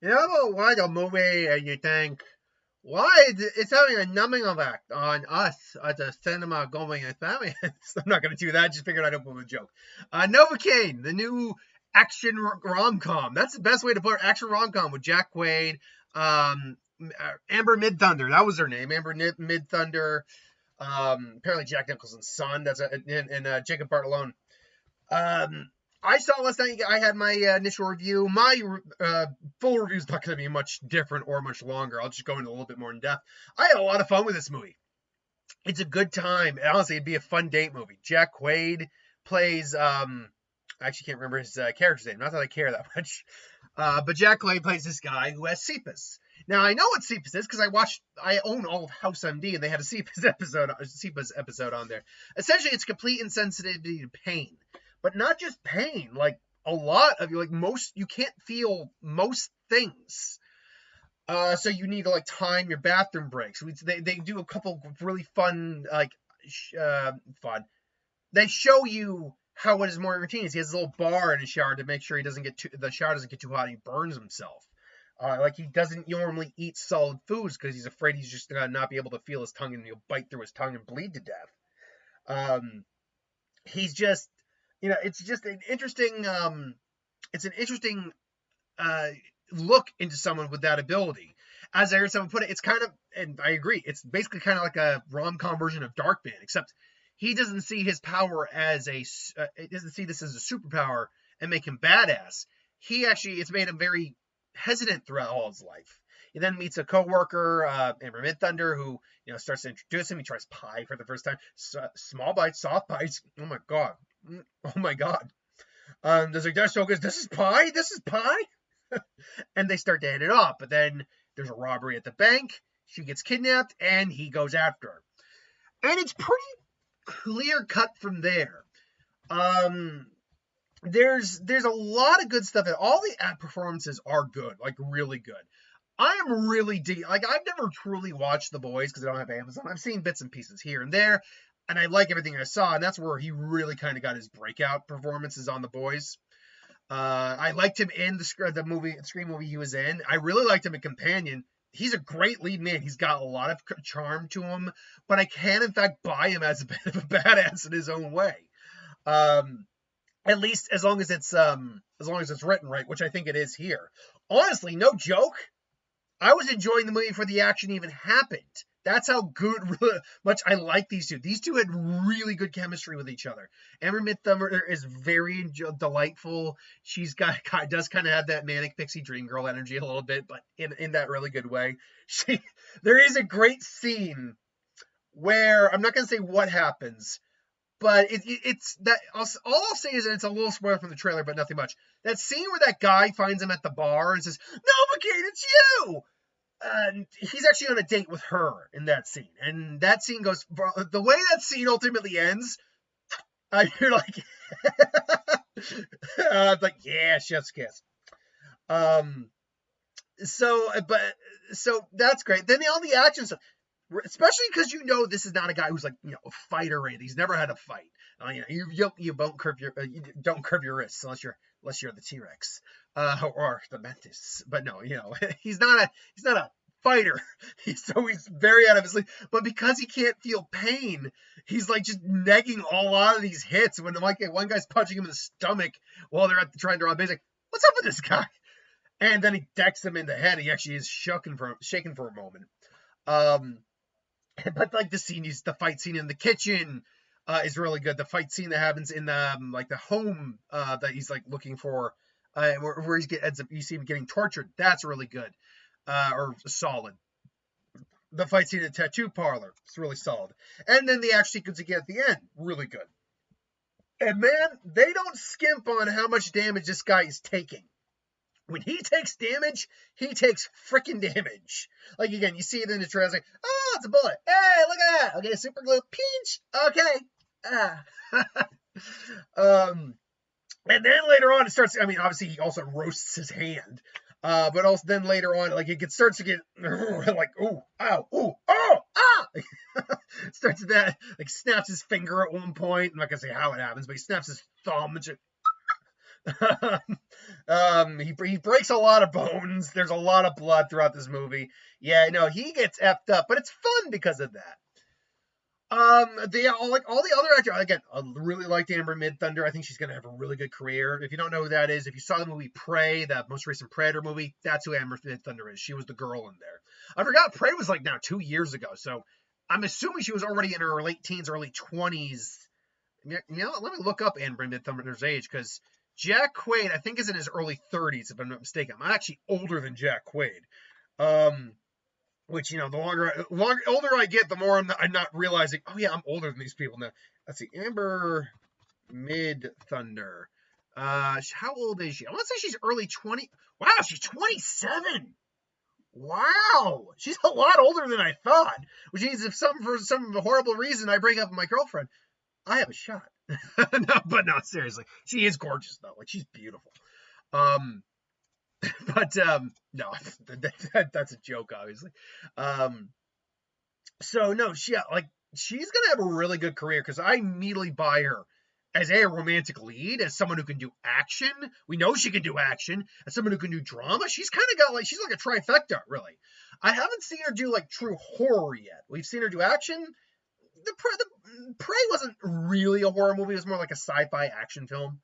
You ever watch a movie and you think, why is it's having a numbing effect on us at the cinema going family? I'm not going to do that. Just figured I'd open with a joke. Novocaine, the new action rom com. That's the best way to put it. Action rom com with Jack Quaid, Amber Mid Thunder. That was her name. Amber Mid Thunder. Apparently Jack Nicholson's son. That's and Jacob Bartolone. Um, I saw last night. I had my initial review. My full review is not going to be much different or much longer. I'll just go into a little bit more in depth. I had a lot of fun with this movie. It's a good time. Honestly, it'd be a fun date movie. Jack Quaid plays. I actually can't remember his character's name. Not that I care that much. But Jack Quaid plays this guy who has CPAS. Now I know what CPAS is because I own all of House MD and they had a CPAS episode on there. Essentially, it's complete insensitivity to pain, but not just pain. Like a lot of you, like most, you can't feel most things. So you need to like time your bathroom breaks. They do a couple really fun fun. They show you how it is more routine. He has a little bar in his shower to make sure the shower doesn't get too hot and he burns himself. Like he doesn't normally eat solid foods because he's afraid he's just gonna not be able to feel his tongue and he'll bite through his tongue and bleed to death. He's just, it's just an interesting, uh, look into someone with that ability. As I heard someone put it, it's kind of, and I agree, it's basically kind of like a rom-com version of Darkman, except he doesn't see his power as he doesn't see this as a superpower and make him badass. It's made him very hesitant throughout all his life. He then meets a coworker, Amber Mid Thunder, who starts to introduce him. He tries pie for the first time. Small bites, soft bites. Oh my god. Oh my god. There's like that's so good. This is pie. This is pie. And they start to hit it off. But then there's a robbery at the bank. She gets kidnapped, and he goes after her. And it's pretty clear cut from there. There's a lot of good stuff. And all the performances are good, like really good. I am really like I've never truly watched The Boys because I don't have Amazon. I've seen bits and pieces here and there, and I like everything I saw, and that's where he really kind of got his breakout performances on The Boys. I liked him in the Scream movie he was in. I really liked him in Companion. He's a great lead man. He's got a lot of charm to him, but I can in fact buy him as a bit of a badass in his own way. At least as long as it's written right, which I think it is here. Honestly, no joke. I was enjoying the movie before the action even happened. That's how much I like these two. These two had really good chemistry with each other. Amber Midthumber is very delightful. Does kind of have that manic pixie dream girl energy a little bit, but in that really good way. There is a great scene where I'm not going to say what happens, but it's that all I'll say is that it's a little spoiler from the trailer, but nothing much. That scene where that guy finds him at the bar and says, "Novocaine, it's you!" He's actually on a date with her in that scene, and that scene goes the way that scene ultimately ends. You're like, like yeah, chef's kiss. So that's great. Then all the action stuff, especially because this is not a guy who's like a fighter or anything. He's never had a fight. You don't curve your wrists unless you're the T-Rex or the Mantis. But no, he's not a fighter. He's very out of his league. But because he can't feel pain, he's like just negging all out of these hits. When like one guy's punching him in the stomach while they're trying to rob, he's like, "What's up with this guy?" And then he decks him in the head. He actually is shaken for a moment. But like the fight scene in the kitchen is really good. The fight scene that happens in like the home that he's like looking for, where you see him getting tortured. That's really good, or solid. The fight scene in the tattoo parlor is really solid, and then the action sequence again at the end, really good. And man, they don't skimp on how much damage this guy is taking. When he takes damage, he takes freaking damage. Like, again, you see it in the trailer, like, oh, it's a bullet. Hey, look at that. Okay, super glue. Pinch. Okay. And then later on, it starts, obviously, he also roasts his hand. But also then later on, like, starts to get, like, ooh, ow, ooh, oh, ah! Starts with that, like, snaps his finger at one point. I'm not going to say how it happens, but he snaps his thumb and just, He breaks a lot of bones. There's a lot of blood throughout this movie. Yeah, no, he gets effed up, but it's fun because of that. All the other actors again. I really liked Amber Midthunder. I think she's gonna have a really good career. If you don't know who that is, if you saw the movie Prey, that most recent Predator movie, that's who Amber Midthunder is. She was the girl in there. I forgot Prey was like now 2 years ago, so I'm assuming she was already in her late teens, early 20s. You know, let me look up Amber Midthunder's age because Jack Quaid, I think, is in his early 30s, if I'm not mistaken. I'm actually older than Jack Quaid. Which, you know, the older I get, the more I'm not realizing, oh yeah, I'm older than these people now. Let's see, Amber Mid Thunder. How old is she? I want to say she's early 20. Wow, she's 27. Wow, she's a lot older than I thought. Which means if for some horrible reason I break up with my girlfriend, I have a shot. No, seriously, she is gorgeous though. Like she's beautiful. But no, that's a joke, obviously. So no, she's gonna have a really good career because I immediately buy her as a romantic lead, as someone who can do action. We know she can do action. As someone who can do drama, she's kind of got she's like a trifecta, really. I haven't seen her do like true horror yet. We've seen her do action. The Prey wasn't really a horror movie; it was more like a sci-fi action film.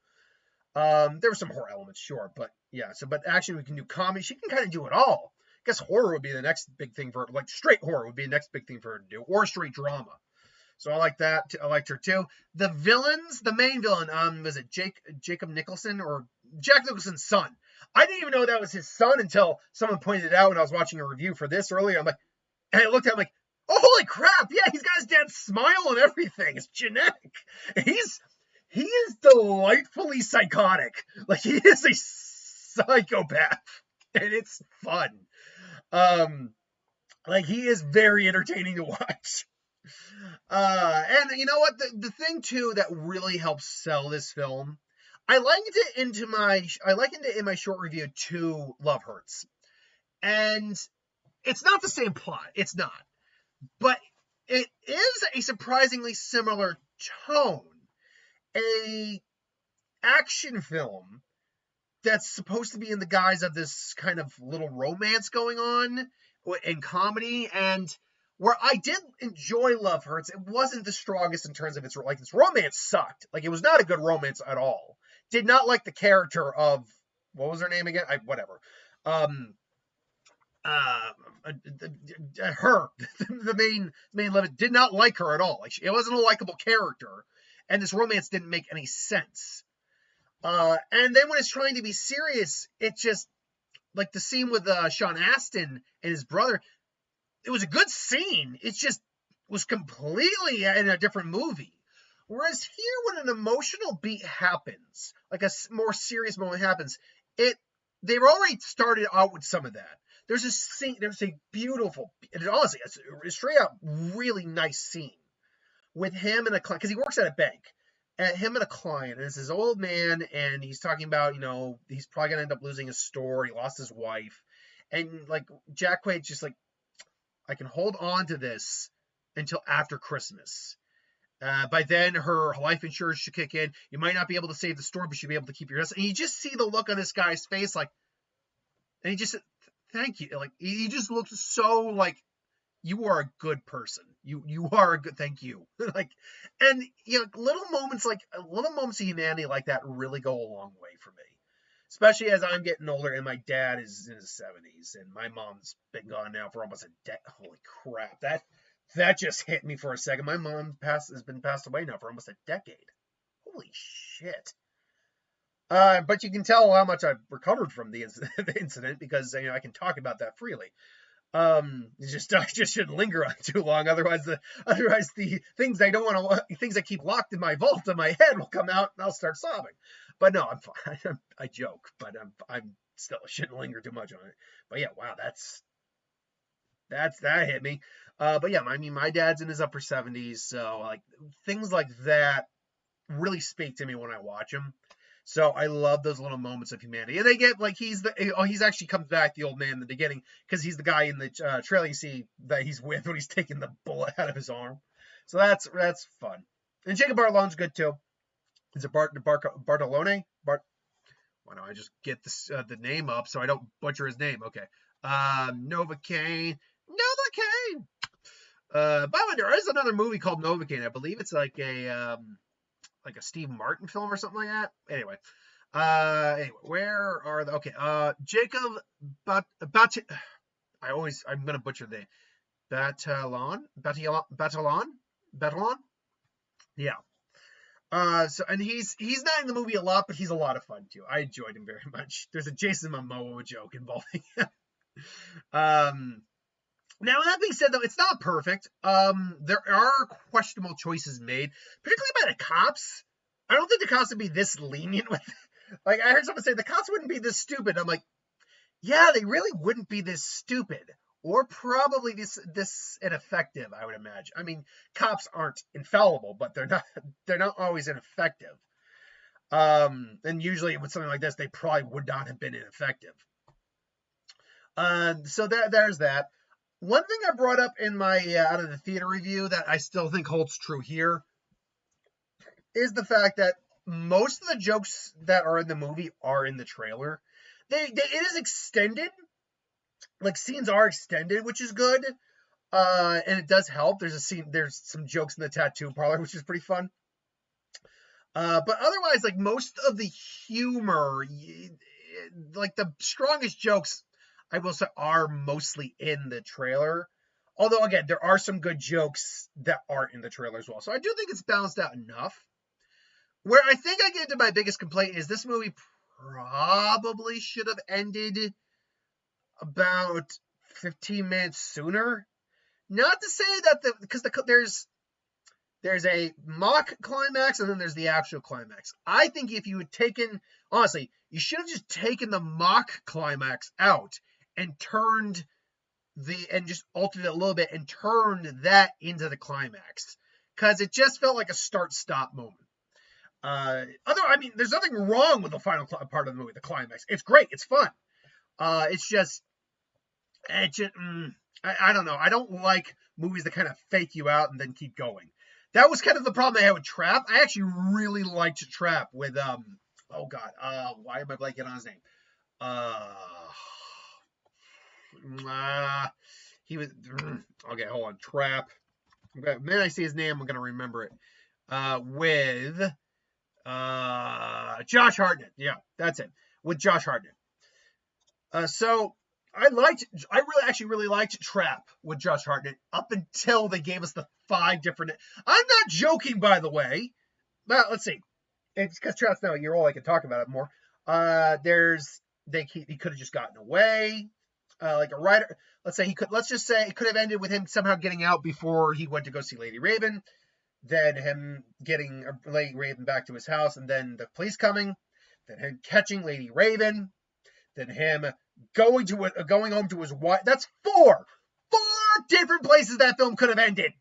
There were some horror elements, sure, but yeah. But action, we can do comedy. She can kind of do it all. I guess horror would be the next big thing for her. Like straight horror would be the next big thing for her to do, or straight drama. So I like that. I liked her too. The villains, the main villain, was it Jacob Nicholson or Jack Nicholson's son? I didn't even know that was his son until someone pointed it out when I was watching a review for this earlier. I'm like, and I looked at him like, oh holy crap! Yeah, he's got his dad's smile and everything. It's genetic. He is delightfully psychotic. Like he is a psychopath, and it's fun. Like he is very entertaining to watch. And you know what? The thing too that really helps sell this film, I likened it in my short review to Love Hurts, and it's not the same plot. It's not, but it is a surprisingly similar tone. A action film that's supposed to be in the guise of this kind of little romance going on and comedy, and where I did enjoy Love Hurts, it wasn't the strongest in terms of its romance sucked. Like it was not a good romance at all. Did not like the character of what was her name again? Whatever. Her, the main love, did not like her at all. Like it wasn't a likable character, and this romance didn't make any sense. And then when it's trying to be serious, it just like the scene with Sean Astin and his brother. It was a good scene. It just was completely in a different movie. Whereas here, when an emotional beat happens, like a more serious moment happens, they've already started out with some of that. There's a scene. There's a beautiful, and honestly, it's a straight out really nice scene with him and a client because he works at a bank. And him and a client, and it's his old man, and he's talking about, you know, he's probably gonna end up losing his store. He lost his wife, and like Jack Quaid's just like, I can hold on to this until after Christmas. By then, her life insurance should kick in. You might not be able to save the store, but you'll be able to keep your house. And you just see the look on this guy's face, like, and he just said, "Thank you." Like he just looks so like, you are a good person. You are a good. Thank you. Like, and you know, little moments of humanity like that really go a long way for me. Especially as I'm getting older and my dad is in his 70s and my mom's been gone now for almost a decade. Holy crap. That just hit me for a second. My mom has been passed away now for almost a decade. Holy shit. But you can tell how much I've recovered from the incident because, you know, I can talk about that freely. I just shouldn't linger on too long. Otherwise the things things I keep locked in my vault in my head will come out and I'll start sobbing. But no, I'm fine. I joke, but I'm still shouldn't linger too much on it. But yeah, wow, that hit me. But yeah, I mean, my dad's in his upper 70s, so like things like that really speak to me when I watch him. So I love those little moments of humanity, and they get like he's actually comes back, the old man in the beginning, because he's the guy in the trailer you see that he's with when he's taking the bullet out of his arm. So that's fun. And Jacob Bartolone's good too. Is it Bartolone? why don't I just get this the name up so I don't butcher his name? Okay. Novocaine. Novocaine. By the way, there is another movie called Novocaine. I believe it's like a Steve Martin film or something like that. Anyway. Where are the okay? Jacob I'm gonna butcher the Batalon. Yeah. So and he's not in the movie a lot, but he's a lot of fun too. I enjoyed him very much. There's a Jason Momoa joke involving him. Now that being said, though, it's not perfect. There are questionable choices made, particularly by the cops. I don't think the cops would be this lenient with. Like I heard someone say the cops wouldn't be this stupid. I'm like, yeah, they really wouldn't be this stupid, or probably this ineffective. I would imagine. I mean, cops aren't infallible, but they're not always ineffective. And usually with something like this, they probably would not have been ineffective. So there's that. One thing I brought up in my out of the theater review that I still think holds true here is the fact that most of the jokes that are in the movie are in the trailer. It is extended, like scenes are extended, which is good, and it does help. There's some jokes in the tattoo parlor, which is pretty fun. But otherwise, like most of the humor, like the strongest jokes, I will say, are mostly in the trailer. Although, again, there are some good jokes that aren't in the trailer as well. So I do think it's balanced out enough. Where I think I get into my biggest complaint is this movie probably should have ended about 15 minutes sooner. Not to say that because there's a mock climax and then there's the actual climax. I think if you had taken, honestly, you should have just taken the mock climax out and just altered it a little bit and turned that into the climax. Because it just felt like a start-stop moment. I mean, there's nothing wrong with the final part of the movie, the climax. It's great. It's fun. I don't know. I don't like movies that kind of fake you out and then keep going. That was kind of the problem I had with Trap. I actually really liked Trap with, oh God, why am I blanking on his name? He was, okay, hold on, Trap. Okay, when I see his name, I'm going to remember it. With Josh Hartnett. Yeah, that's it. With Josh Hartnett. So I really liked Trap with Josh Hartnett up until they gave us the 5 different. I'm not joking, by the way. Well, let's see. It's because Trap's now a year old. I can talk about it more. He could have just gotten away. Like a writer. Let's just say it could have ended with him somehow getting out before he went to go see Lady Raven. Then him getting Lady Raven back to his house, and then the police coming, then him catching Lady Raven, then him going home to his wife. That's 4 different places that film could have ended.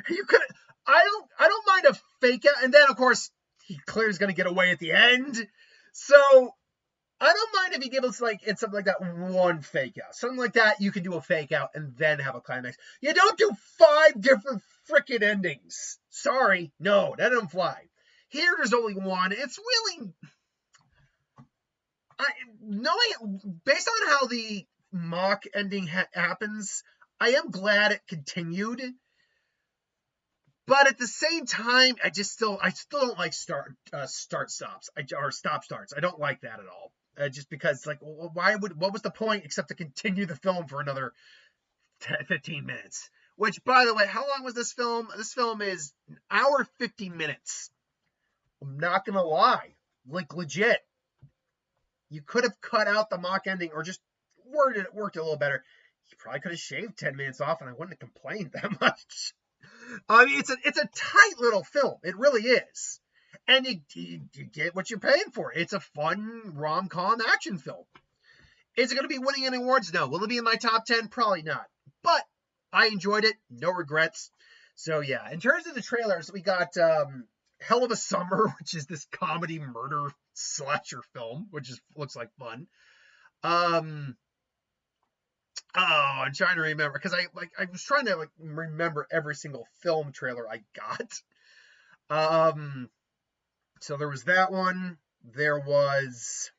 You could. I don't mind a fake out, and then of course he clearly is going to get away at the end. So I don't mind if he gives us in something like that one fake out, something like that. You can do a fake out and then have a climax. You don't do 5 different frickin' endings. Sorry, no, that doesn't fly. Here, there's only one. It's really, based on how the mock ending happens, I am glad it continued. But at the same time, I still don't like start stops or stop starts. I don't like that at all. Just because, what was the point except to continue the film for another 15 minutes? Which, by the way, how long was this film? This film is an hour 50 minutes. I'm not gonna lie, legit. You could have cut out the mock ending or just worked it a little better. You probably could have shaved 10 minutes off, and I wouldn't have complained that much. I mean, it's a tight little film. It really is. And you get what you're paying for. It's a fun rom-com action film. Is it going to be winning any awards? No. Will it be in my top 10? Probably not. But I enjoyed it. No regrets. So, yeah. In terms of the trailers, we got Hell of a Summer, which is this comedy murder slasher film, which looks like fun. I'm trying to remember because I was trying to remember every single film trailer I got. So there was that one. There was,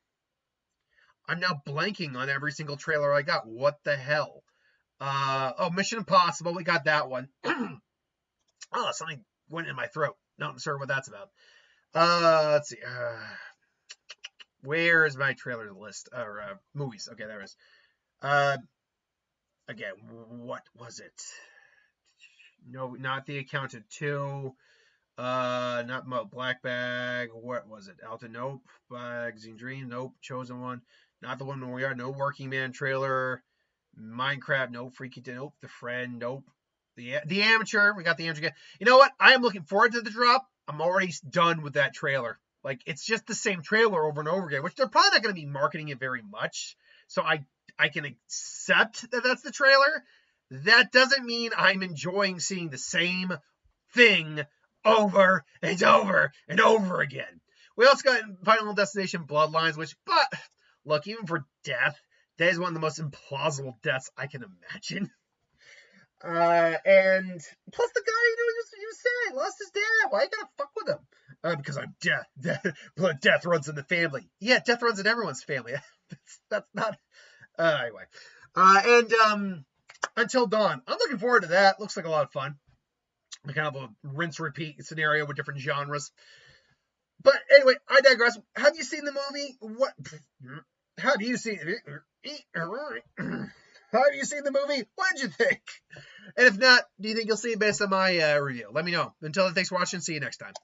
I'm now blanking on every single trailer I got. What the hell? Oh, Mission Impossible. We got that one. Oh, something went in my throat. Not sure what that's about. Let's see. Where is my trailer list or movies? Okay, there it is. Again, what was it? No, not The Accountant 2. Not Black Bag. What was it? Alton? Nope. Magazine Dream. Nope. Chosen One. Not the one where we are. No Working Man trailer. Minecraft. Nope. Freaky. Nope. The Friend. Nope. The Amateur. We got the Amateur. You know what? I am looking forward to the drop. I'm already done with that trailer. Like, it's just the same trailer over and over again, which they're probably not going to be marketing it very much. So I can accept that that's the trailer. That doesn't mean I'm enjoying seeing the same thing over and over and over again. We also got Final Destination Bloodlines, which, but look, even for death, that is one of the most implausible deaths I can imagine. And plus the guy, he was sad, lost his dad. Why you gotta fuck with him? Because I'm death. Death runs in the family. Yeah, death runs in everyone's family. that's not. Anyway. And Until Dawn. I'm looking forward to that. Looks like a lot of fun. Kind of a rinse repeat scenario with different genres. But anyway, I digress. Have you seen the movie? What? Have you seen it? Have you seen the movie? What did you think? And if not, do you think you'll see it based on my review? Let me know. Until then, thanks for watching. See you next time.